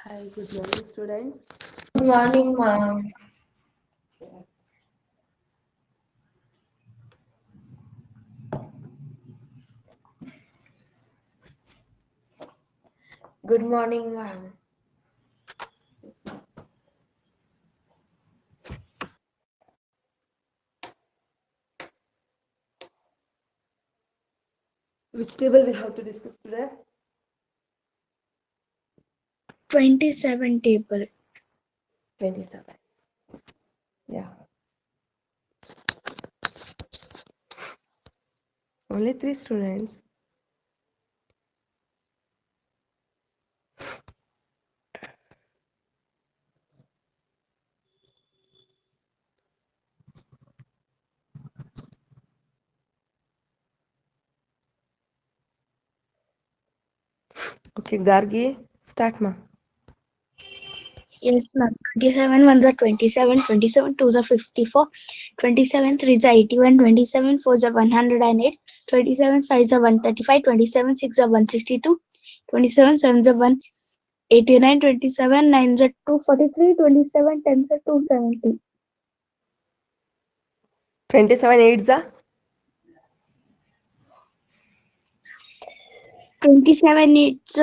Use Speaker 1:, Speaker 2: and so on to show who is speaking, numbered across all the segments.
Speaker 1: Hi, good morning, students.
Speaker 2: Good morning, ma'am. Good morning, ma'am.
Speaker 1: Which table we have to discuss today?
Speaker 3: 27 table.
Speaker 1: 27. Yeah. Only 3 students. Okay, Gargi, start ma.
Speaker 3: Yes, ma'am. 27 ones are 27, 27 twos are 54, 27 threes are 81, 27 fours are 108, 27 fives are 135, 27 six are 162, 27 sevens are 189, 27 nines are 243, 27 tens are 270.
Speaker 1: 27 eights are
Speaker 3: 27 it's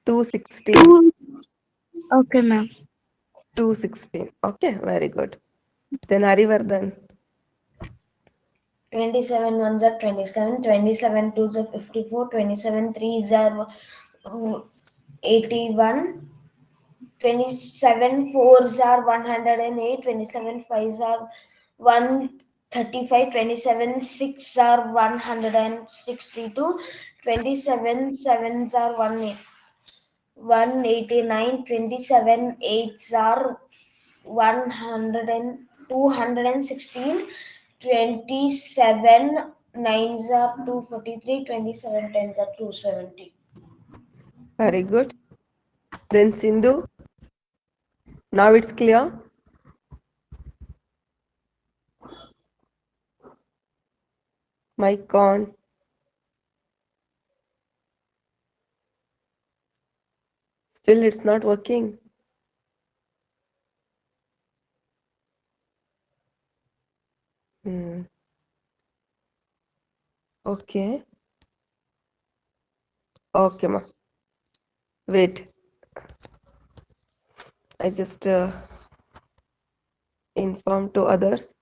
Speaker 1: 216.
Speaker 3: 2. Okay, ma'am.
Speaker 1: 216. Okay, very good. Then Harivardhan.
Speaker 2: 27 ones are 27, 27 twos are 54, 27 threes are 81, 27 fours are 108, 27 fives are 135, 27 six are 162, 27 sevens are 189, 27 eights are 100 and 216, 27 nines are 243, 27 tens are 270.
Speaker 1: Very good. Then Sindhu. Now it's clear. Mic on. Still it's not working. Okay. Okay, ma. Wait. I just inform to others.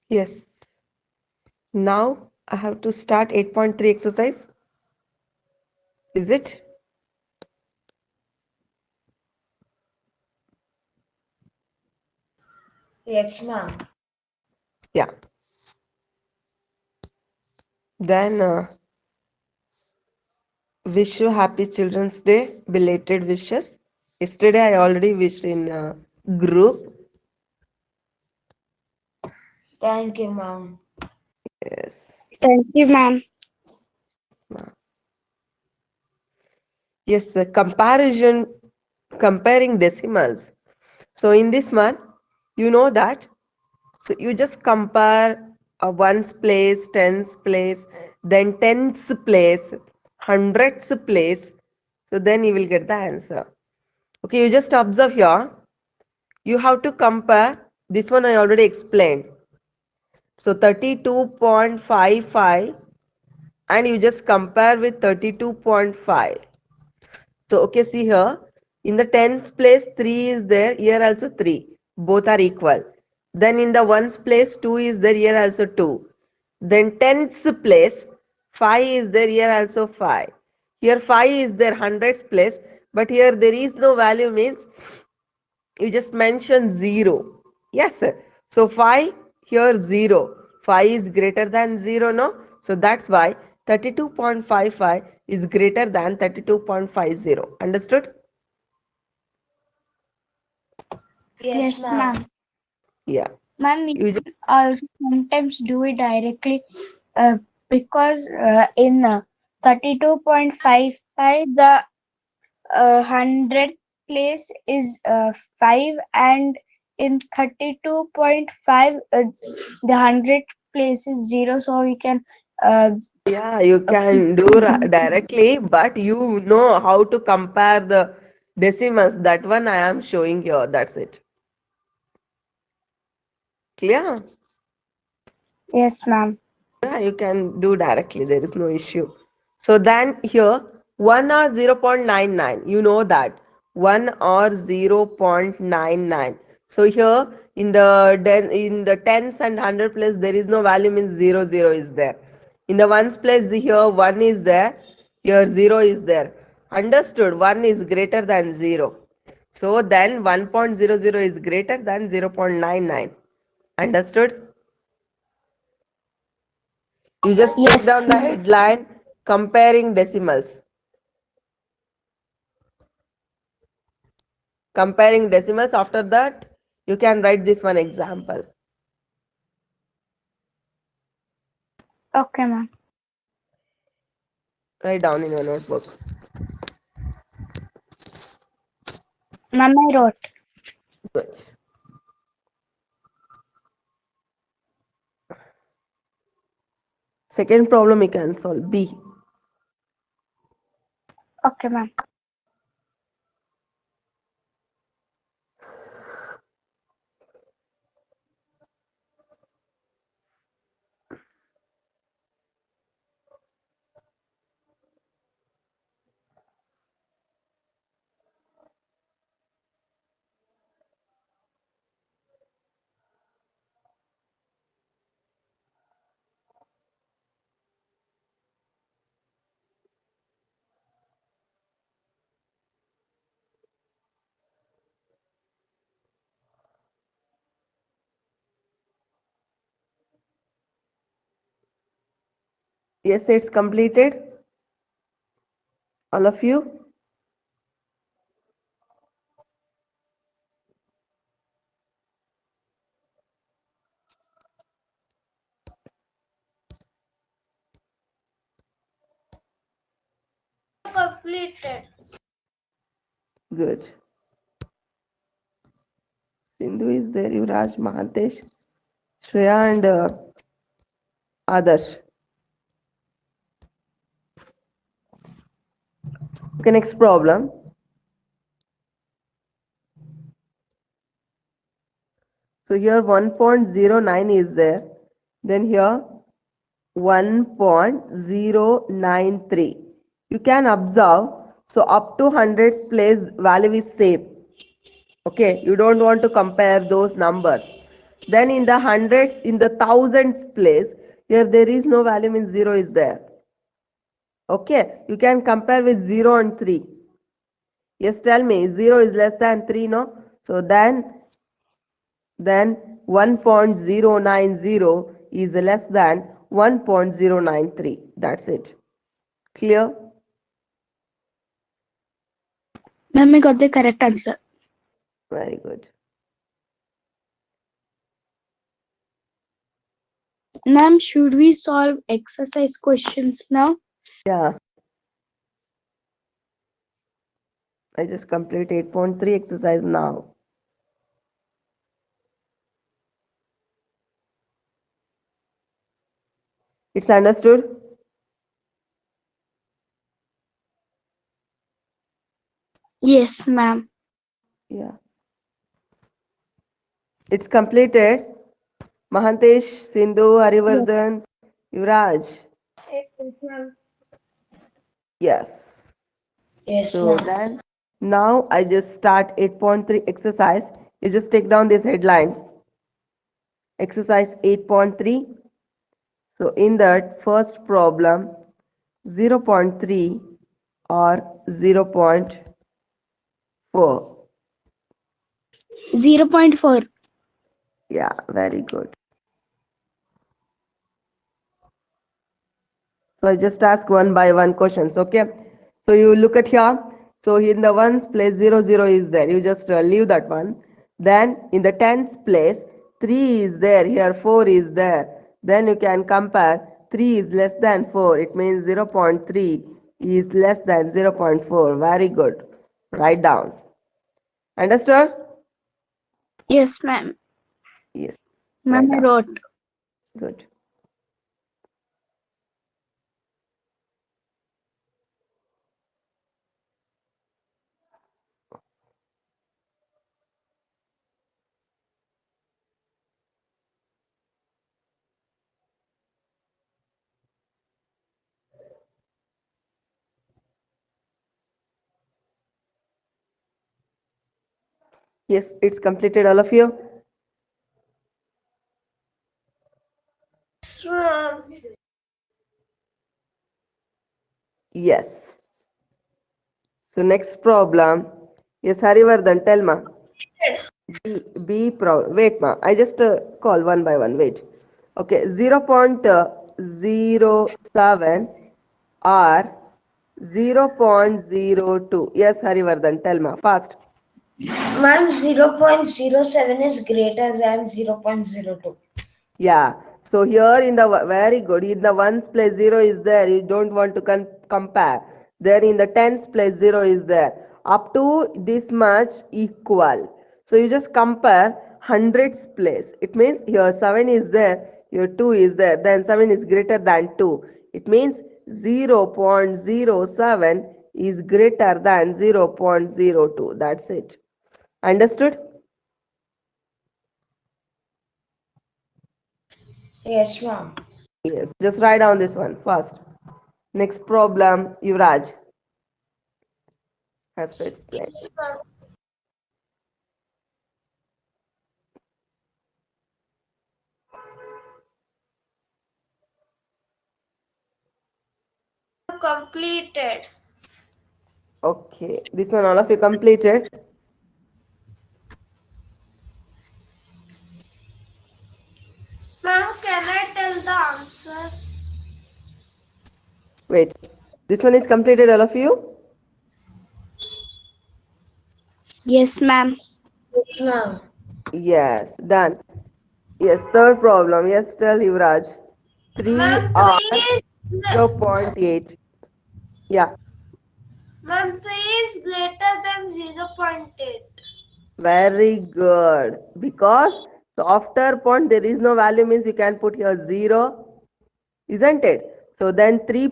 Speaker 1: Yes. Now I have to start 8.3 exercise. Is it?
Speaker 2: Yes, ma'am.
Speaker 1: Yeah. Then wish you happy Children's Day. Belated wishes. Yesterday I already wished in group.
Speaker 2: Thank you, ma'am.
Speaker 1: Yes.
Speaker 3: Thank you, ma'am.
Speaker 1: Yes, comparing decimals. So in this one, you know that. So you just compare ones place, tens place, then tens place, hundreds place. So then you will get the answer. Okay, you just observe here. You have to compare. This one I already explained. So 32.55 and you just compare with 32.5. So, okay, see here, in the tens place, 3 is there, here also 3. Both are equal. Then in the ones place, 2 is there, here also 2. Then tens place, 5 is there, here also 5. Here 5 is there, hundreds place, but here there is no value means You just mention 0. Yes, sir. So 5 here 0. 5 is greater than 0, no? So that's why 32.55 is greater than 32.50. Understood?
Speaker 3: Yes,
Speaker 2: Yes, ma'am.
Speaker 3: ma'am.
Speaker 1: Yeah.
Speaker 3: Ma'am, we
Speaker 1: You just,
Speaker 3: can also sometimes do it directly because in 32.55 the hundred place is 5, and in 32.5 the hundred place is 0, so we can uh,
Speaker 1: yeah, you
Speaker 3: pick
Speaker 1: can do directly, but you know how to compare the decimals. That one I am showing here. That's it. Clear?
Speaker 3: yes, ma'am.
Speaker 1: Yeah, you can do directly. There is no issue. So then here 1 or 0.99. You know that 1 or 0.99. So here in the tens and hundred place there is no value, means 0 is there. In the ones place here 1 is there. Here 0 is there. Understood? 1 is greater than 0. So then 1.00 is greater than 0.99. Understood? You just take
Speaker 3: Yes,
Speaker 1: down the headline comparing decimals. Comparing decimals. After that, you can write this one example.
Speaker 3: okay, ma'am.
Speaker 1: Write down in your notebook.
Speaker 3: Ma'am, I wrote.
Speaker 1: Good. Second problem you can solve. B.
Speaker 3: Okay, ma'am.
Speaker 1: Yes, it's completed. All of you.
Speaker 3: Completed.
Speaker 1: Good. Sindhu is there. Yuvraj, Mahatesh, Shreya, and Adarsh. Okay, next problem. So here 1.09 is there. Then here 1.093. You can observe, so up to hundreds place value is same. Okay, you don't want to compare those numbers. Then in the hundreds, in the thousands place, here there is no value, means 0 is there. Okay, you can compare with 0 and 3. Yes, tell me, 0 is less than 3, no? So then 1.090 is less than 1.093. That's it. Clear?
Speaker 3: Ma'am, I got the correct answer.
Speaker 1: Very good.
Speaker 3: Ma'am, should we solve exercise questions now?
Speaker 1: Yeah, I just complete 8.3 exercise now. It's understood?
Speaker 3: Yes, ma'am.
Speaker 1: Yeah. It's completed. Mahantesh, Sindhu,
Speaker 3: Yes.
Speaker 1: Harivardhan, Yuvraj.
Speaker 3: Yes, ma'am.
Speaker 1: Yes.
Speaker 2: Yes,
Speaker 1: So
Speaker 2: ma'am.
Speaker 1: then now I just start 8.3 exercise. You just take down this headline. Exercise 8.3. So in that first problem, 0.3 or 0.4.
Speaker 3: 0.4.
Speaker 1: Yeah, very good. So I just ask one by one questions, okay? So you look at here. So in the ones place 0 0 is there. You just leave that one. Then in the tens place 3 is there. Here 4 is there. Then you can compare 3 is less than 4. It means 0.3 is less than 0.4. Very good. Write down. Understood?
Speaker 3: Yes, ma'am.
Speaker 1: Yes.
Speaker 3: Ma'am,
Speaker 1: Write
Speaker 3: I
Speaker 1: down.
Speaker 3: wrote.
Speaker 1: Good. Yes, it's completed, all of you. Yes. So next problem. Yes, Harivardhan, tell ma. Wait ma. I just call one by one. Wait. Okay, 0.07 or 0.02. Yes, Harivardhan, tell ma. Fast.
Speaker 2: Ma'am, 0.07 is greater than 0.02.
Speaker 1: Yeah. So here in the very good. In the ones place 0 is there. You don't want to compare. There in the tens place 0 is there. Up to this much equal. So you just compare hundreds place. It means here 7 is there. Here 2 is there. Then 7 is greater than 2. It means 0.07 is greater than 0.02. That's it. Understood?
Speaker 2: Yes, ma'am.
Speaker 1: Yes. Just write down this one first. Next problem, Yuvraj has to explain.
Speaker 2: Yes, ma'am. Completed.
Speaker 1: Okay, this one all of you completed.
Speaker 2: Ma'am, can I tell the answer?
Speaker 1: Wait, this one is completed, all of you?
Speaker 3: Yes, ma'am.
Speaker 2: Yes, ma'am.
Speaker 1: Yes, done. Yes, third problem. Yes, tell Yuvraj. 3
Speaker 2: Ma'am,
Speaker 1: or
Speaker 2: 3 is
Speaker 1: 0.8. Yeah,
Speaker 2: Ma'am, 3 is greater than 0.8.
Speaker 1: very good. Because so after point there is no value means you can put here 0, isn't it? So then 3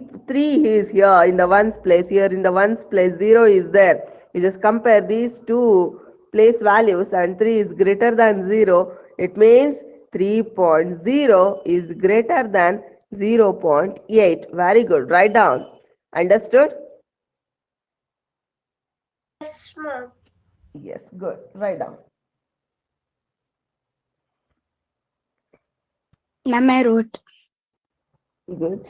Speaker 1: is here in the ones place. Here in the ones place 0 is there. You just compare these two place values and 3 is greater than 0. It means 3.0 is greater than 0.8. Very good. Write down. Understood?
Speaker 2: Yes, ma'am.
Speaker 1: Yes, good. Write down.
Speaker 3: Ma'am, I wrote.
Speaker 1: Good.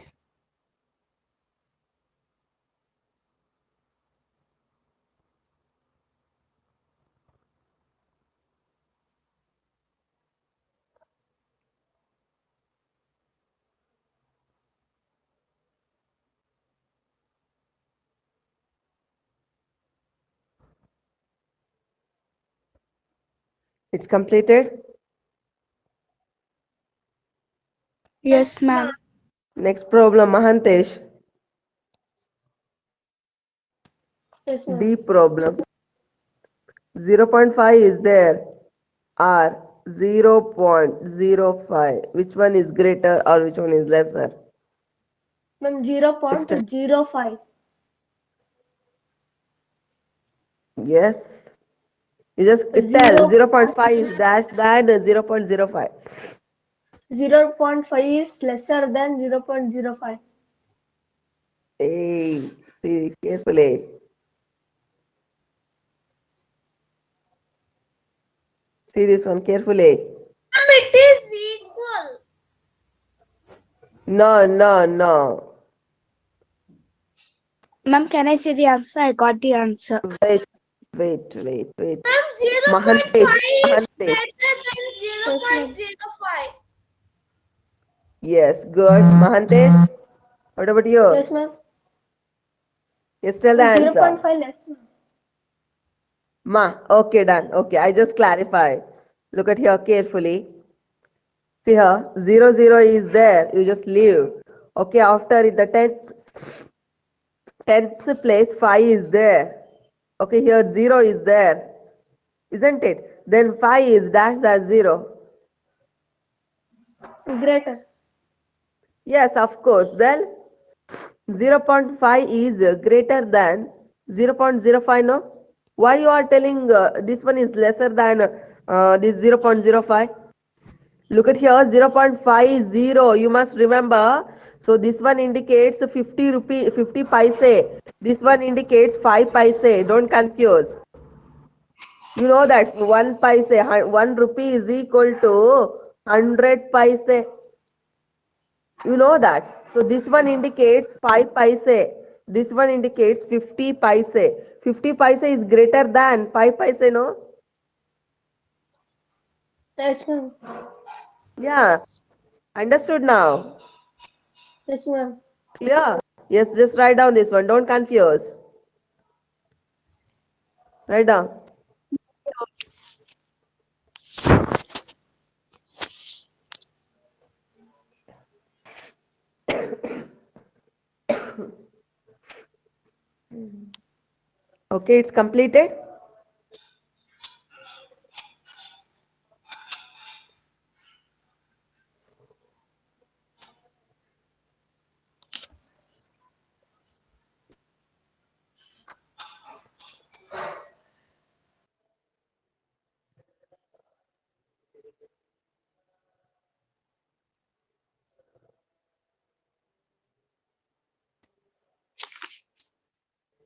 Speaker 1: It's completed.
Speaker 3: Yes, ma'am.
Speaker 1: Next problem, Mahantesh.
Speaker 2: Yes, ma'am.
Speaker 1: D problem. 0.5 is there or 0.05. Which one is greater or which one is lesser?
Speaker 2: Ma'am,
Speaker 1: Sister.
Speaker 2: 0.05.
Speaker 1: Yes. You just tell 0.5 is dash than 0.05.
Speaker 2: 0.5 is lesser than 0.05.
Speaker 1: Hey, see carefully. See this one carefully.
Speaker 2: Ma'am, it is equal.
Speaker 1: No, no, no.
Speaker 3: Ma'am, can I say the answer? I got the answer.
Speaker 1: Wait, wait, wait, wait.
Speaker 2: Ma'am,
Speaker 1: Mahantesh.
Speaker 2: 0.5 is
Speaker 1: Mahantesh.
Speaker 2: greater than 0.05.
Speaker 1: Yes, good. Mahantesh. What about you?
Speaker 3: Yes, ma'am.
Speaker 1: Yes, tell the answer.
Speaker 3: 0.5 less, ma'am.
Speaker 1: Ma. Okay, done. Okay, I just clarify. Look at here carefully. See here, 0 is there. You just leave. Okay, after in the tenth place, 5 is there. Okay, here 0 is there. Isn't it? Then 5 is dash than 0.
Speaker 3: Greater.
Speaker 1: Yes, of course. Then 0.5 is greater than 0.05, no? Why you are telling this one is lesser than this 0.05? Look at here, 0.50. You must remember. So this one indicates 50 rupee, 50 paise. This one indicates 5 paise. Don't confuse. You know that 1 paise, 1 rupee is equal to 100 paise. You know that. So this one indicates 5 paise. This one indicates 50 paise. 50 paise is greater than 5 paise, no?
Speaker 3: Yes, ma'am.
Speaker 1: Yeah. Understood now.
Speaker 3: Yes, ma'am.
Speaker 1: Clear? Yes, just write down this one. Don't confuse. Write down. Okay, it's completed.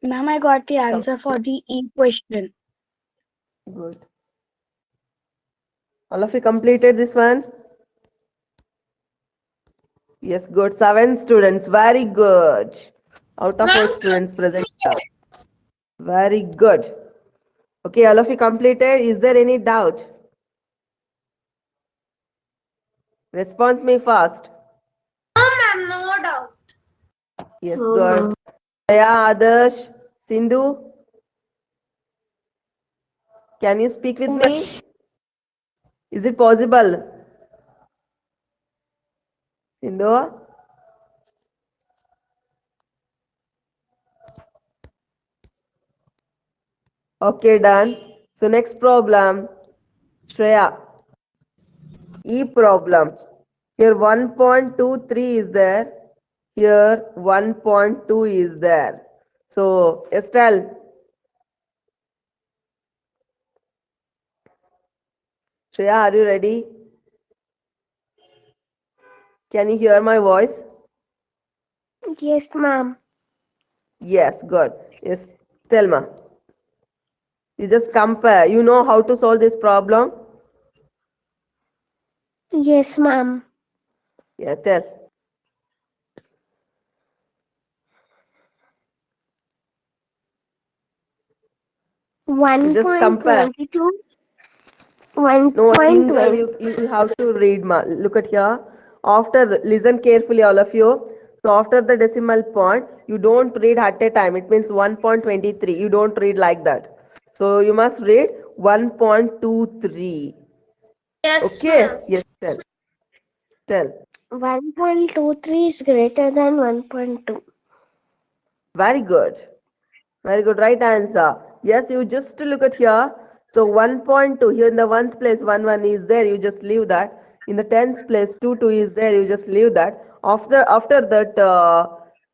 Speaker 3: Ma'am, I got the answer for the E question.
Speaker 1: Good. All of you completed this one? Yes, good. 7 students. Very good. Out of 8 students present here. Very good. Okay, all of you completed. Is there any doubt? Response me fast.
Speaker 2: No, ma'am, no doubt.
Speaker 1: Yes, good. Jaya, Adarsh, Sindhu, can you speak with me? Is it possible? Sindhu? Okay, done. So next problem. Shreya. E problem. Here 1.23 is there. Here 1.2 is there. So Estelle, Shreya, are you ready? Can you hear my voice?
Speaker 3: Yes, ma'am.
Speaker 1: Yes, good. Yes, Telma. You just compare. You know how to solve this problem?
Speaker 3: Yes, ma'am.
Speaker 1: Yeah, tell. You just compare.
Speaker 3: 1.22. 1
Speaker 1: No,
Speaker 3: point
Speaker 1: single
Speaker 3: 20.
Speaker 1: you have to read. Look at here. After listen carefully, all of you. So after the decimal point, you don't read at a time. It means 1.23. You don't read like that. So you must read 1.23.
Speaker 2: Yes,
Speaker 1: Okay?
Speaker 2: ma'am.
Speaker 1: Yes, tell. Tell.
Speaker 3: 1.23 is greater than 1.2.
Speaker 1: Very good. Very good. Right answer. Yes, you just look at here. So 1.2 here in the ones place 1 is there. You just leave that. In the tens place 2 is there. You just leave that. After that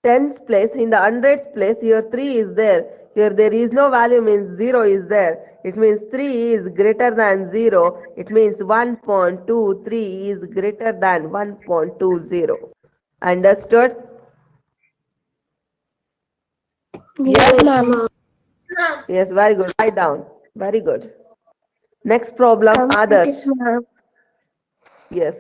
Speaker 1: tens place in the hundreds place here 3 is there. Here there is no value means 0 is there. It means 3 is greater than 0. It means 1.23 is greater than 1.20. Understood?
Speaker 3: Yes,
Speaker 1: Yes.
Speaker 3: ma'am.
Speaker 2: Ma'am.
Speaker 1: Yes, very good. Write down. Very good. Next problem,
Speaker 3: Completed,
Speaker 1: Adarsh.
Speaker 3: ma'am.
Speaker 1: Yes.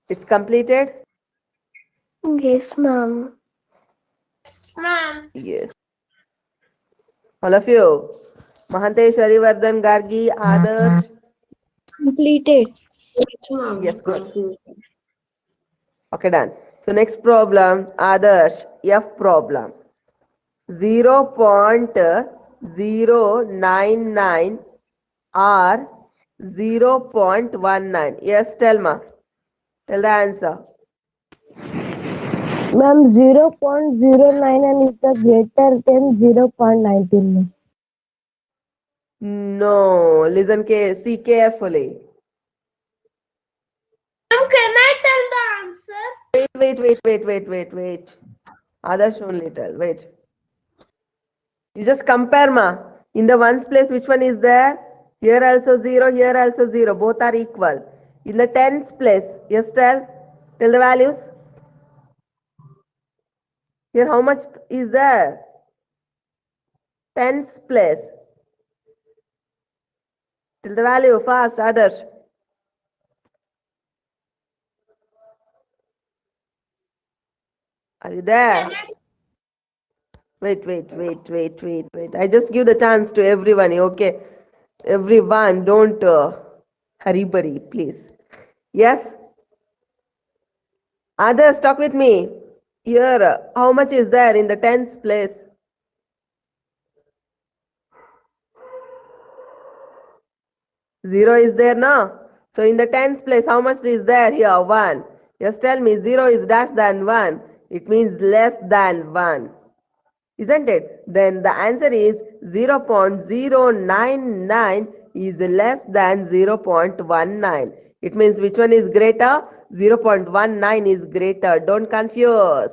Speaker 1: It's completed.
Speaker 3: Yes, ma'am.
Speaker 2: ma'am.
Speaker 1: Yes. All of you. Mahantesh, Harivardhan, Gargi, Adarsh.
Speaker 3: Completed.
Speaker 2: Yes, ma'am.
Speaker 1: Yes, good. Okay, done. So next problem, Adarsh, F problem. 0.099 or 0.19. Yes, Telma. Tell the answer.
Speaker 4: Ma'am, 0.09 and is the greater than 0.19.
Speaker 1: No, listen, see carefully.
Speaker 2: Ma'am, can I tell the answer?
Speaker 1: Wait. Others only tell. Wait. You just compare, ma. In the ones place, which one is there? Here also 0, here also 0. Both are equal. In the tens place, yes, tell. Tell the values. Here, how much is there? Tens place. Tell the value fast, others. Are you there? Wait. I just give the chance to everyone, okay? Everyone, don't hurry, please. Yes? Others, talk with me. Here, how much is there in the tens place? 0 is there now. So in the tens place, how much is there here? 1. Just tell me 0 is dash than 1. It means less than 1. Isn't it? Then the answer is 0.099 is less than 0.19. It means which one is greater? 0.19 is greater. Don't confuse.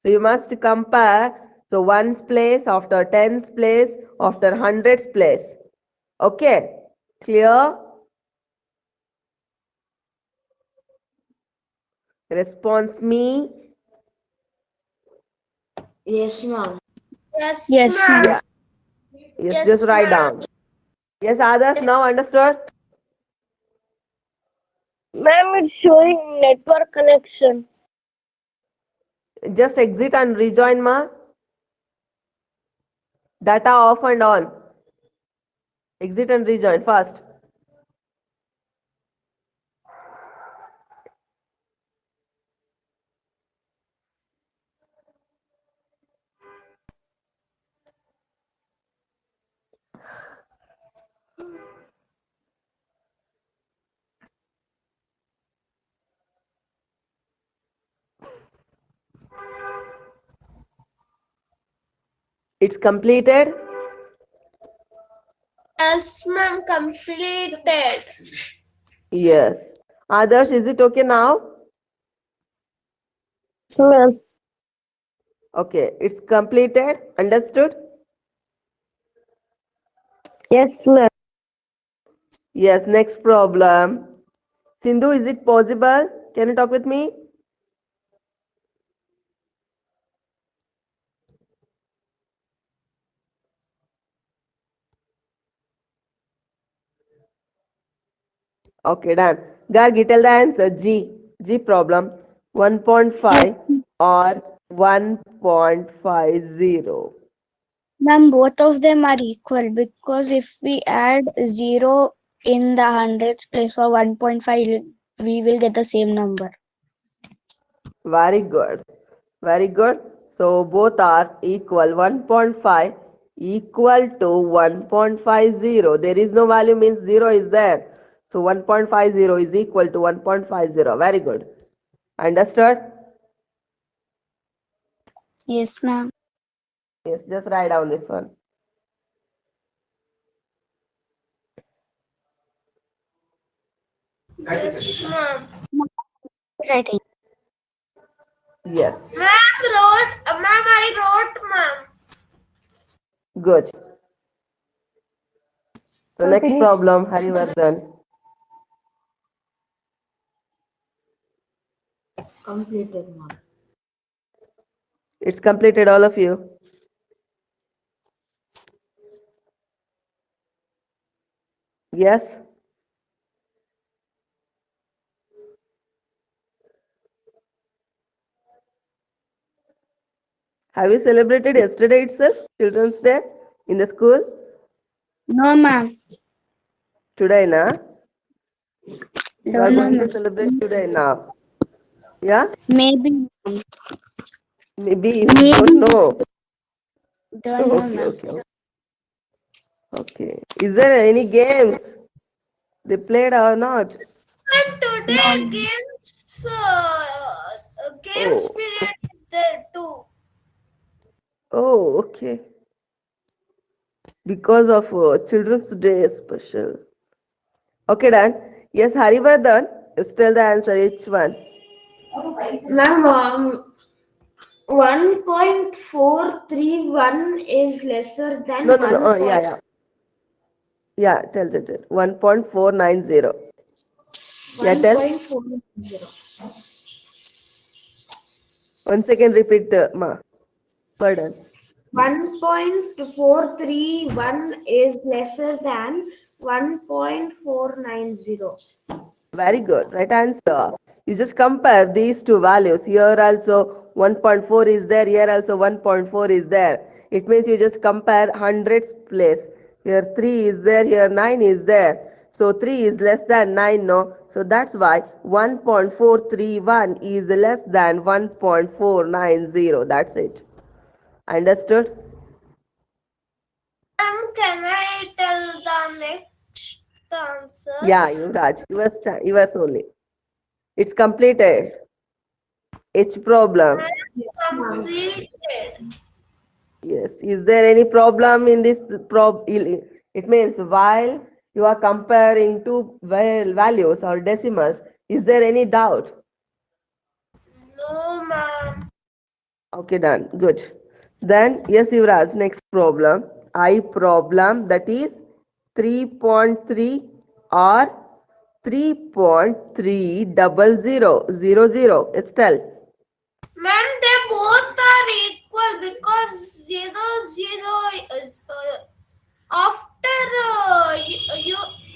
Speaker 1: So you must compare. So ones place after tens place after hundreds place. Okay. Clear? Response me.
Speaker 2: Yes, ma'am. Yes,
Speaker 3: Yes, ma'am.
Speaker 1: Yeah. Yes, just write down. Yes, others now understood?
Speaker 4: Ma'am, it's showing network connection.
Speaker 1: Just exit and rejoin, ma. Data off and on. Exit and rejoin fast. It's completed.
Speaker 2: Yes, ma'am. Completed.
Speaker 1: Yes. Others, is it okay now?
Speaker 4: Ma'am,
Speaker 1: Okay, it's completed. Understood?
Speaker 4: yes, ma'am.
Speaker 1: Yes, next problem. Sindhu, is it possible? Can you talk with me? Okay, done. Gargi, tell the answer. G problem. 1.5 or 1.50.
Speaker 3: Ma'am, both of them are equal because if we add 0 in the hundreds place for 1.5, we will get the same number.
Speaker 1: Very good. Very good. So both are equal. 1.5 equal to 1.50. There is no value means 0 is there. So 1.50 is equal to 1.50. Very good. Understood?
Speaker 3: Yes, ma'am.
Speaker 1: Yes, just write down this one.
Speaker 2: Yes, ma'am.
Speaker 3: Writing.
Speaker 1: Yes.
Speaker 2: Ma'am, I wrote, ma'am.
Speaker 1: Good. So next
Speaker 4: Continue.
Speaker 1: problem, Harivardhan.
Speaker 2: Completed, ma'am.
Speaker 1: It's completed, all of you. Yes? Have you celebrated yesterday itself, Children's Day, in the school?
Speaker 3: No, ma'am.
Speaker 1: Today, na? You are
Speaker 3: Don't know,
Speaker 1: going to
Speaker 3: ma'am.
Speaker 1: celebrate today now. Yeah?
Speaker 3: Maybe.
Speaker 1: Maybe you don't know.
Speaker 3: Don't know,
Speaker 1: Okay,
Speaker 3: ma'am.
Speaker 1: okay, okay. Is there any games they played or not?
Speaker 5: And today games
Speaker 1: Oh,
Speaker 5: period is there too.
Speaker 1: oh, okay. Because of Children's Day special. Okay, Dan. Yes, Harivardhan. Just tell the answer, each one.
Speaker 2: Ma'am, 1.431 is lesser than
Speaker 1: No, no, no.
Speaker 2: 1.
Speaker 1: Oh, yeah, yeah. Yeah, tell. 1.490. Yeah, tell.
Speaker 2: 1.4.
Speaker 1: Once again, repeat, Ma. Pardon.
Speaker 2: 1.431 is lesser than 1.490.
Speaker 1: Very good. Right answer. You just compare these two values. Here also 1.4 is there. Here also 1.4 is there. It means you just compare hundreds place. Here 3 is there. Here 9 is there. So 3 is less than 9, no? So that's why 1.431 is less than 1.490. That's it. Understood?
Speaker 5: Can I tell the next answer?
Speaker 1: Yeah, Yuvraj. Yours only. It's completed. H problem.
Speaker 5: Completed.
Speaker 1: Yes. Is there any problem in this It means while you are comparing two values or decimals, is there any doubt?
Speaker 5: No, ma'am.
Speaker 1: Okay, done. Good. Then, yes, Yuvraj, next problem. I problem, that is 3.3 or 3.30000. Estelle.
Speaker 5: Ma'am, they both are equal because 0 is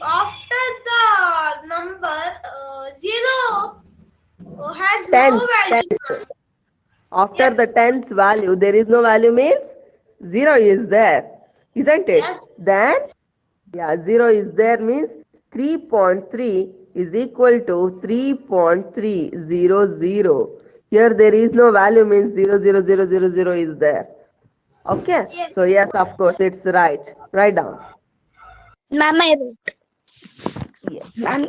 Speaker 5: after the number 0 has no
Speaker 1: Tenth.
Speaker 5: value.
Speaker 1: After
Speaker 5: Yes.
Speaker 1: the tenth value, there is no value means 0 is there, isn't it?
Speaker 5: Yes.
Speaker 1: Then, yeah, 0 is there means 3.3 is equal to 3.300. Here there is no value means 00000 is there. Okay?
Speaker 5: Yes.
Speaker 1: So, yes, of course, it's right. Write down.
Speaker 3: Ma'am, I wrote.
Speaker 1: Yes.
Speaker 3: Ma'am,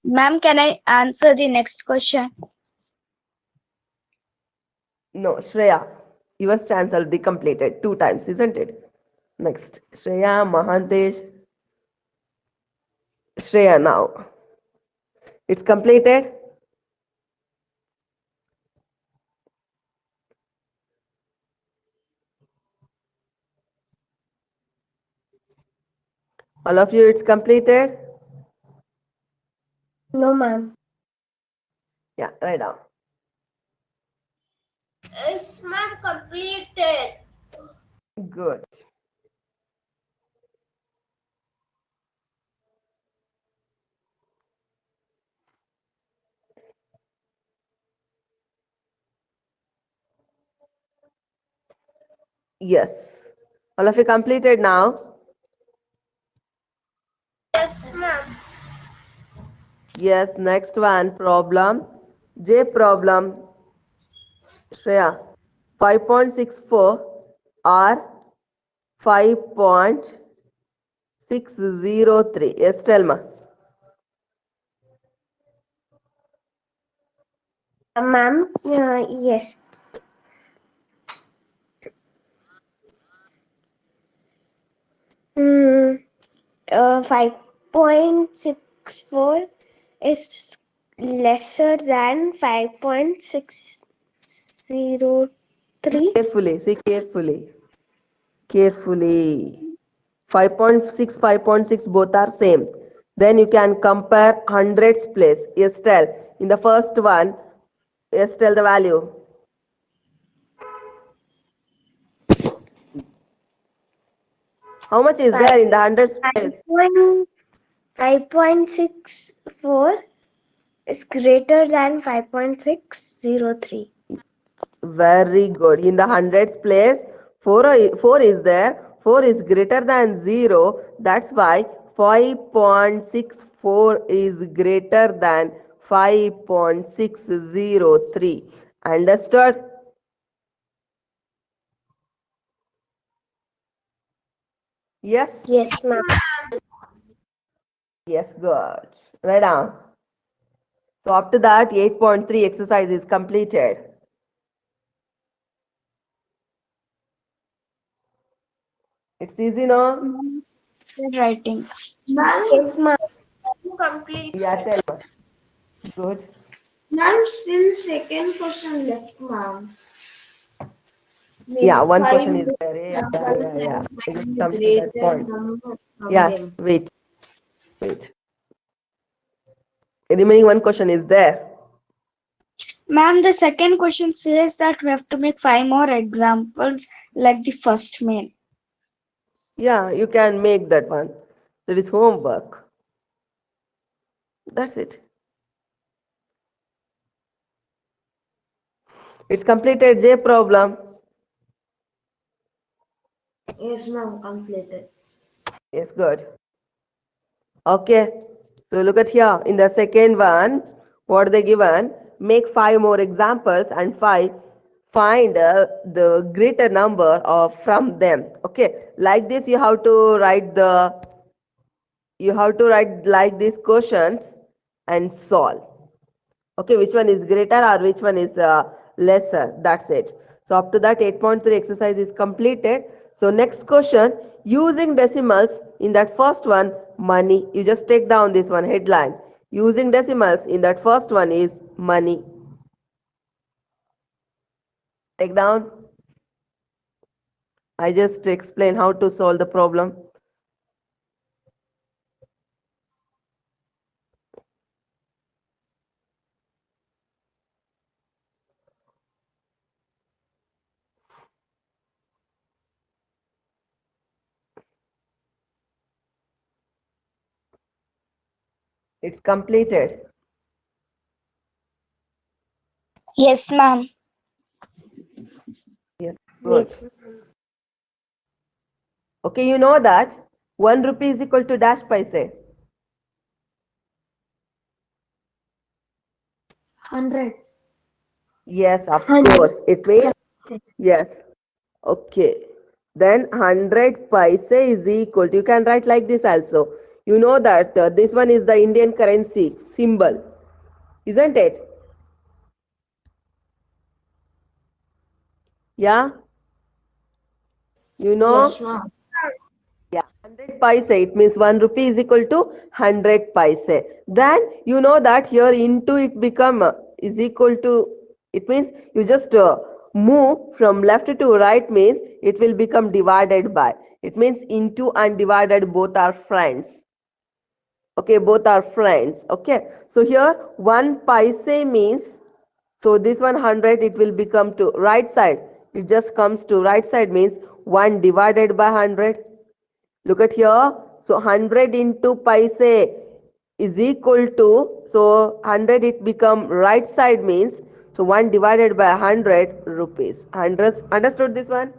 Speaker 3: ma'am, can I answer the next question?
Speaker 1: No, Shreya, yours chance will be completed 2 times, isn't it? Next, Shreya, Mahantesh, Shreya now. It's completed. All of you, it's completed.
Speaker 2: No, ma'am.
Speaker 1: Yeah, write down.
Speaker 5: Yes, ma'am, completed.
Speaker 1: Good. Yes. All of you completed now.
Speaker 5: Yes, ma'am.
Speaker 1: Yes, next one problem. J problem. Shreya. 5.64 or 5.603. Yes, Telma.
Speaker 2: Ma'am, yes. 5.64 is lesser than 5.603.
Speaker 1: Carefully, see carefully. Carefully. 5.6, 5.6 both are same. Then you can compare hundreds place. Yes, tell. In the first one, yes, tell the value. How much is there in the hundreds place?
Speaker 2: 5.64 is greater than 5.603.
Speaker 1: Very good. In the hundreds place, 4 is there. 4 is greater than 0. That's why 5.64 is greater than 5.603. Understood? Yes?
Speaker 4: Yes, ma'am.
Speaker 1: Yes, good. Right down. So after that, 8.3 exercise is completed. It's easy now?
Speaker 3: Writing.
Speaker 4: Yes, ma'am.
Speaker 5: You complete.
Speaker 1: Yeah, tell me. Good.
Speaker 5: Ma'am, still second question left, ma'am.
Speaker 1: Yeah,
Speaker 5: Make
Speaker 1: one
Speaker 5: five
Speaker 1: question is there. Yeah. I just come to that
Speaker 5: greater
Speaker 1: point.
Speaker 5: number from
Speaker 1: Yeah,
Speaker 5: them.
Speaker 1: wait. Remaining one question is there.
Speaker 3: Ma'am, the second question says that we have to make 5 more examples like the first main.
Speaker 1: Yeah, you can make that one. That is homework. That's it. It's completed J problem.
Speaker 5: Yes, ma'am, completed.
Speaker 1: Yes, good. Okay. So look at here. In the second one, what they given? Make 5 more examples and find the greater number of from them. Okay. Like this, you have to write like these questions and solve. Okay, which one is greater or which one is lesser? That's it. So up to that 8.3 exercise is completed. So next question, using decimals in that first one, money. You just take down this one headline. Using decimals in that first one is money. Take down. I just explain how to solve the problem. It's completed.
Speaker 3: Yes, ma'am.
Speaker 1: Yes, good.
Speaker 4: Yes.
Speaker 1: Okay, you know that 1 rupee is equal to dash paise.
Speaker 5: 100.
Speaker 1: Yes, of
Speaker 4: 100.
Speaker 1: course. It means yes. Okay. Then 100 paise is equal to, you can write like this also. You know that this one is the Indian currency symbol, isn't it? Yeah. You
Speaker 5: Yes,
Speaker 1: know,
Speaker 5: ma'am.
Speaker 1: yeah, 100 paise, it means 1 rupee is equal to 100 paise. Then you know that here into it become is equal to, it means you just move from left to right means it will become divided by. It means into and divided both are friends. Okay, both are friends. Okay, so here 1 paise means, so this 100 it will become to right side. It just comes to right side means 1 divided by 100. Look at here. So 100 into paise is equal to, so 100 it become right side means, so 1 divided by 100 rupees. 100, understood this one?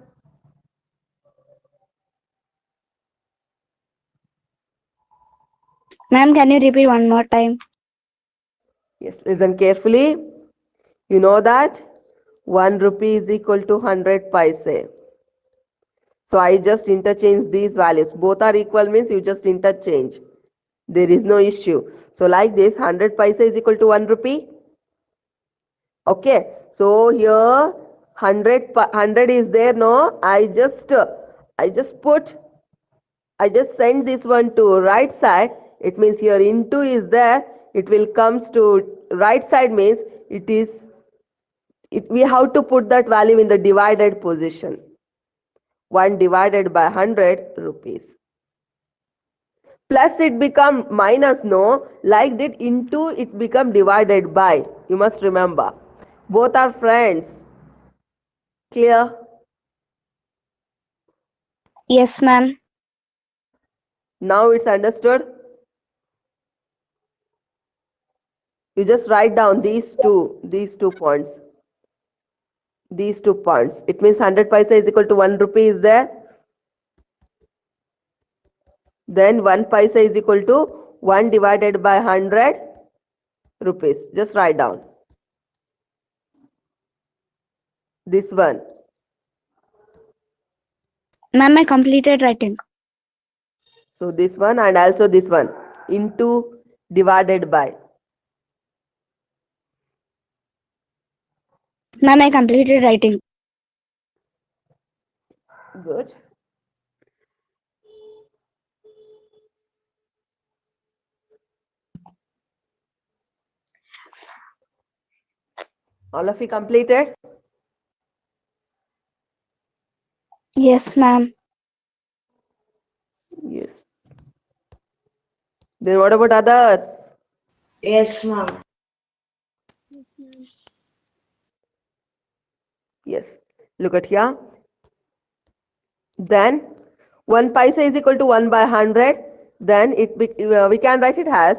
Speaker 3: Ma'am, can you repeat one more time?
Speaker 1: Yes, listen carefully. You know that 1 rupee is equal to 100 paise. So I just interchange these values. Both are equal means you just interchange. There is no issue. So like this, 100 paise is equal to 1 rupee. Okay. So here 100 is there. No, I just send this one to right side. It means here into is there. It will comes to right side means it is. We have to put that value in the divided position. 1 divided by 100 rupees. Plus it become minus, no, like that into it become divided by. You must remember. Both are friends. Clear?
Speaker 3: Yes, ma'am.
Speaker 1: Now it's understood. You just write down these two points. these 2 points. It means 100 paisa is equal to 1 rupee is there. Then 1 paisa is equal to 1 divided by 100 rupees. Just write down. This one.
Speaker 3: Ma'am, I completed writing.
Speaker 1: So this one and also this one. Into divided by.
Speaker 3: Ma'am, I completed writing.
Speaker 1: Good. All of you completed?
Speaker 3: Yes, ma'am.
Speaker 1: Yes. Then what about others?
Speaker 2: Yes, ma'am.
Speaker 1: Yes. Look at here. Then 1 paisa is equal to 1 by 100. Then we can write it as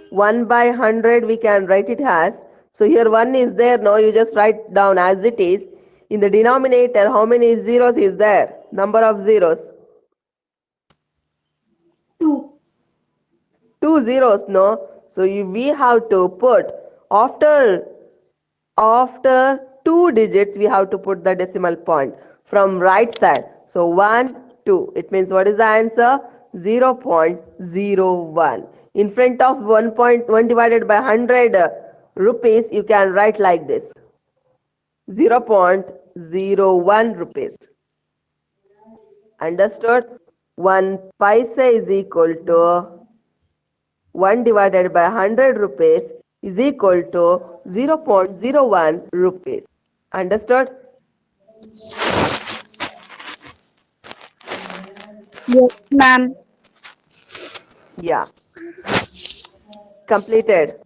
Speaker 1: 1 by 100 we can write it as. So here 1 is there. Now you just write down as it is. In the denominator, how many zeros is there? Number of zeros.
Speaker 2: 2.
Speaker 1: 2 zeros, no? So we have to put after 2 digits we have to put the decimal point from right side. So 1 2, it means what is the answer? 0.01. In front of 1.1 divided by 100 rupees you can write like this, 0.01 rupees. Understood? 1 paisa is equal to 1 divided by 100 rupees is equal to 0.01 rupees. Understood?
Speaker 3: Yes, ma'am.
Speaker 1: Yeah. Completed.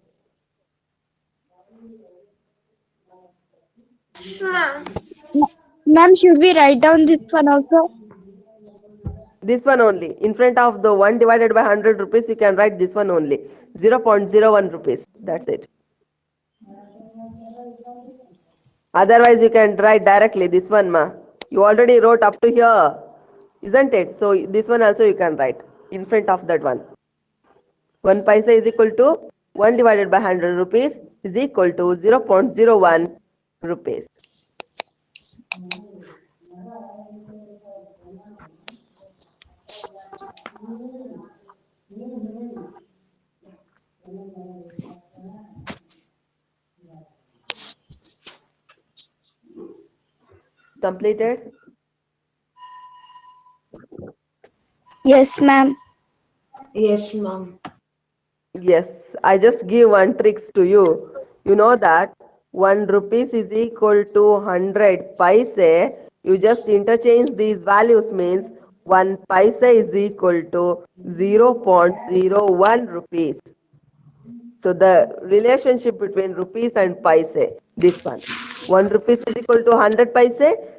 Speaker 5: Ma'am.
Speaker 3: Ma'am, should we write down this one also?
Speaker 1: This one only. In front of the 1 divided by 100 rupees, you can write this one only. 0.01 rupees. That's it. Otherwise, you can write directly this one, ma. You already wrote up to here, isn't it? So this one also you can write in front of that one. 1 paisa is equal to 1 divided by 100 rupees is equal to 0.01 rupees. Completed?
Speaker 3: Yes, ma'am.
Speaker 2: Yes, ma'am.
Speaker 1: Yes, I just give one tricks to you. You know that 1 rupees is equal to 100 paise. You just interchange these values means 1 paisa is equal to 0.01 rupees. So the relationship between rupees and paise, this one. 1 rupees is equal to 100 paise,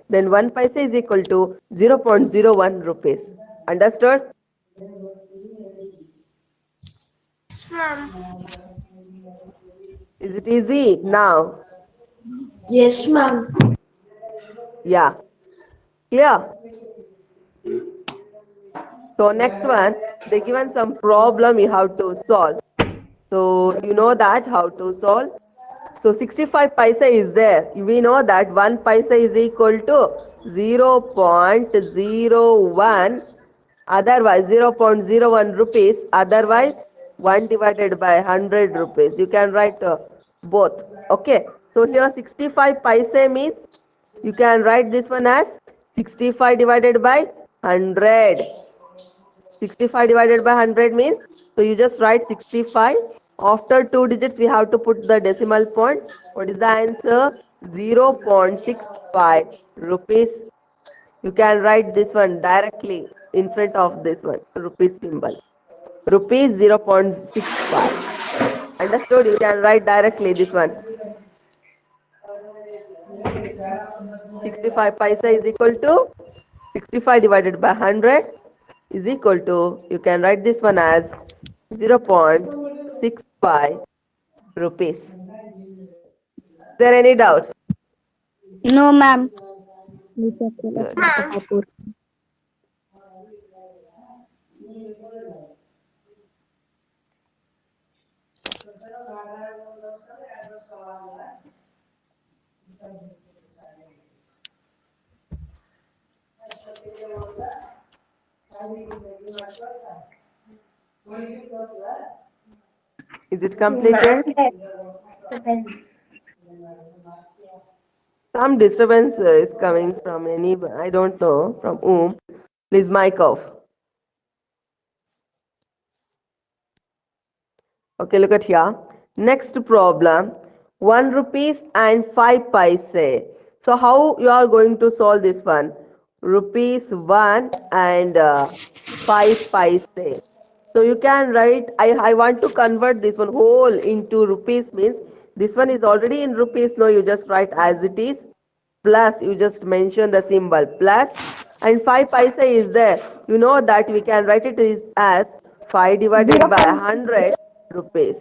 Speaker 1: then 1 paise is equal to 0.01 rupees. Understood?
Speaker 5: Yes, ma'am.
Speaker 1: Is it easy now?
Speaker 2: Yes, ma'am.
Speaker 1: Yeah. Clear? So next one, they given some problem you have to solve. So you know that how to solve. So 65 paisa is there. We know that 1 paisa is equal to 0.01, otherwise 0.01 rupees, otherwise 1 divided by 100 rupees. You can write both. Okay. So here 65 paisa means you can write this one as 65 divided by 100. 65 divided by 100 means, so you just write 65. After 2 digits, we have to put the decimal point. What is the answer? 0.65 rupees. You can write this one directly in front of this one, rupees symbol. Rupees 0.65. Understood? You can write directly this one. 65 paisa is equal to 65 divided by 100 is equal to, you can write this one as 0.65 rupees. Is there any doubt?
Speaker 3: No, ma'am.
Speaker 1: Good. Is it completed? Some disturbance is coming from any, I don't know from whom. Please mic off. Okay, look at here. Next problem, 1 rupees and 5 paise. So how you are going to solve this one? Rupees 1 and 5 paise. So you can write, I want to convert this one whole into rupees, means this one is already in rupees. No, you just write as it is. Plus, you just mention the symbol plus, and 5 paisa is there. You know that we can write it as 5 divided by 100 rupees.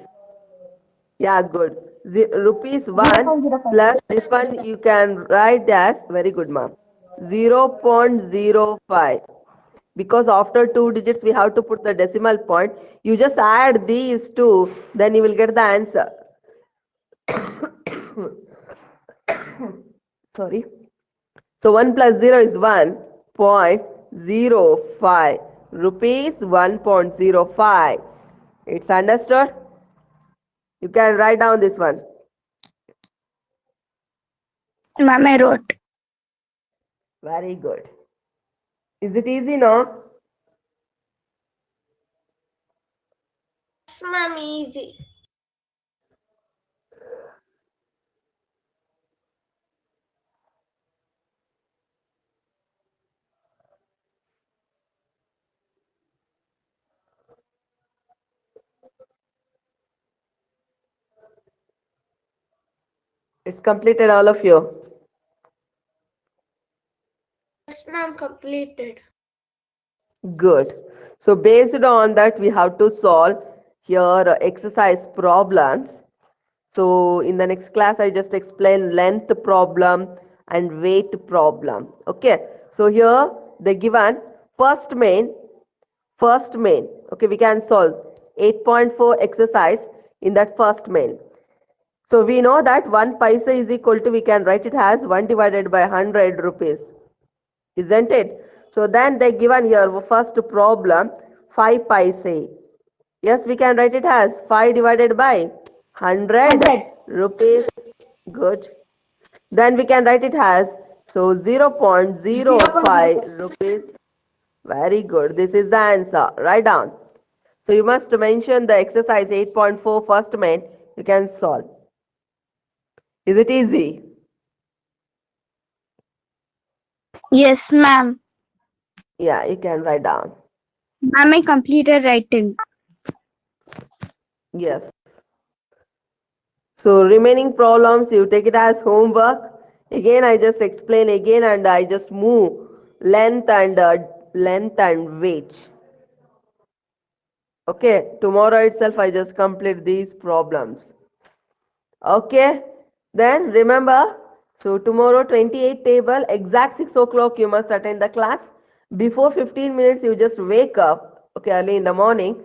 Speaker 1: Yeah, good. Rupees 1 plus this one you can write as, very good, ma'am, 0.05. Because after 2 digits we have to put the decimal point. You just add these two, then you will get the answer. Sorry. So 1 plus 0 is 1.05 rupees, 1.05. It's understood? You can write down this one.
Speaker 3: Ma'am, I wrote.
Speaker 1: Very good. Is it easy now?
Speaker 5: Yes, ma'am, easy.
Speaker 1: It's completed, all of you.
Speaker 5: Yes, ma'am, completed.
Speaker 1: Good. So based on that, we have to solve here exercise problems. So in the next class, I just explain length problem and weight problem. Okay. So here they given first main. Okay, we can solve 8.4 exercise in that first main. So we know that 1 paisa is equal to, we can write it as 1 divided by 100 rupees. Isn't it? So then they given here first problem 5 paise. Yes, we can write it as 5 divided by 100 rupees. Good. Then we can write it as, so 0.05 rupees. Very good. This is the answer. Write down. So you must mention the exercise 8.4 first main. You can solve. Is it easy?
Speaker 3: Yes, ma'am.
Speaker 1: Yeah, you can write down.
Speaker 3: Ma'am, I completed writing.
Speaker 1: Yes. So remaining problems, you take it as homework. Again, I just explain again and I just move length and weight. Okay, tomorrow itself I just complete these problems. Okay, then remember, so tomorrow 28 table, exact 6 o'clock you must attend the class. Before 15 minutes you just wake up, okay, early in the morning.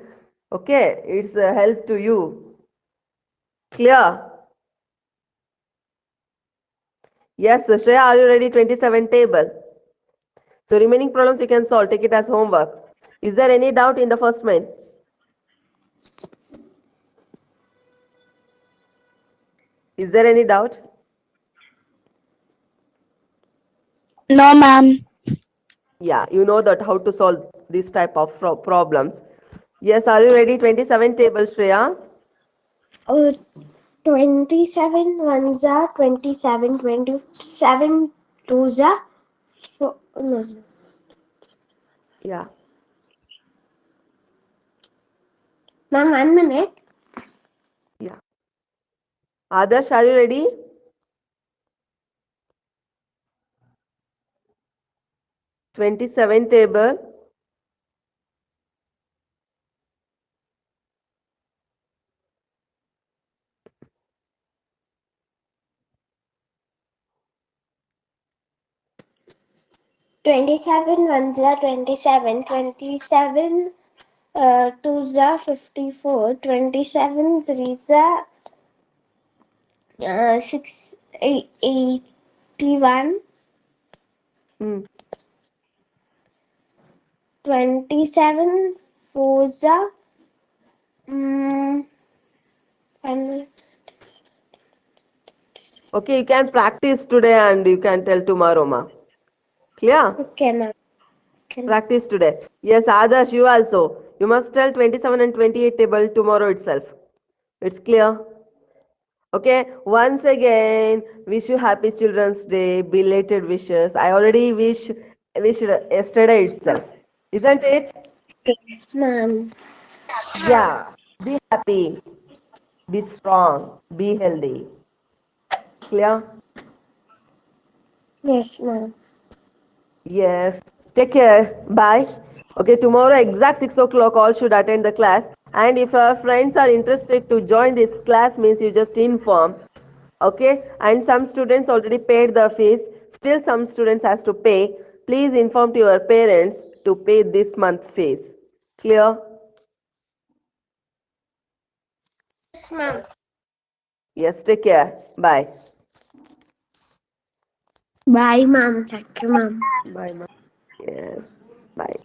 Speaker 1: Okay, it's a help to you. Clear? Yes, Shreya, are you ready? 27 table. So remaining problems you can solve. Take it as homework. Is there any doubt in the first main? Is there any doubt?
Speaker 3: No, ma'am.
Speaker 1: Yeah, you know that how to solve this type of problems. Yes, are you ready? 27 table, Shreya.
Speaker 4: 27 ones are 27, 27 twos are no.
Speaker 1: Yeah.
Speaker 4: Ma'am, 1 minute.
Speaker 1: Yeah. Adarsh, are you ready? Twenty-seven table.
Speaker 6: 27 ones are 27, 27 twos are 54, 27 threes are 81,
Speaker 1: Hmm.
Speaker 6: 27 fours are 100.
Speaker 1: Okay, you can practice today and you can tell tomorrow, ma. Clear?
Speaker 6: Okay, ma'am. Okay, ma'am.
Speaker 1: Practice today. Yes, Adarsh, you also. You must tell 27 and 28 table tomorrow itself. It's clear? Okay, once again, wish you happy Children's Day, belated wishes. I already wished yesterday itself. Isn't it?
Speaker 6: Yes, ma'am.
Speaker 1: Yeah. Be happy, be strong, be healthy. Clear?
Speaker 6: Yes, ma'am.
Speaker 1: Yes. Take care. Bye. Okay, tomorrow exact 6 o'clock all should attend the class. And if our friends are interested to join this class means you just inform. Okay, and some students already paid the fees. Still some students has to pay. Please inform to your parents to pay this month fees. Clear?
Speaker 5: Yes, ma'am.
Speaker 1: Yes, take care. Bye.
Speaker 6: Bye, ma'am. Thank you, ma'am.
Speaker 1: Bye, ma'am. Yes. Bye.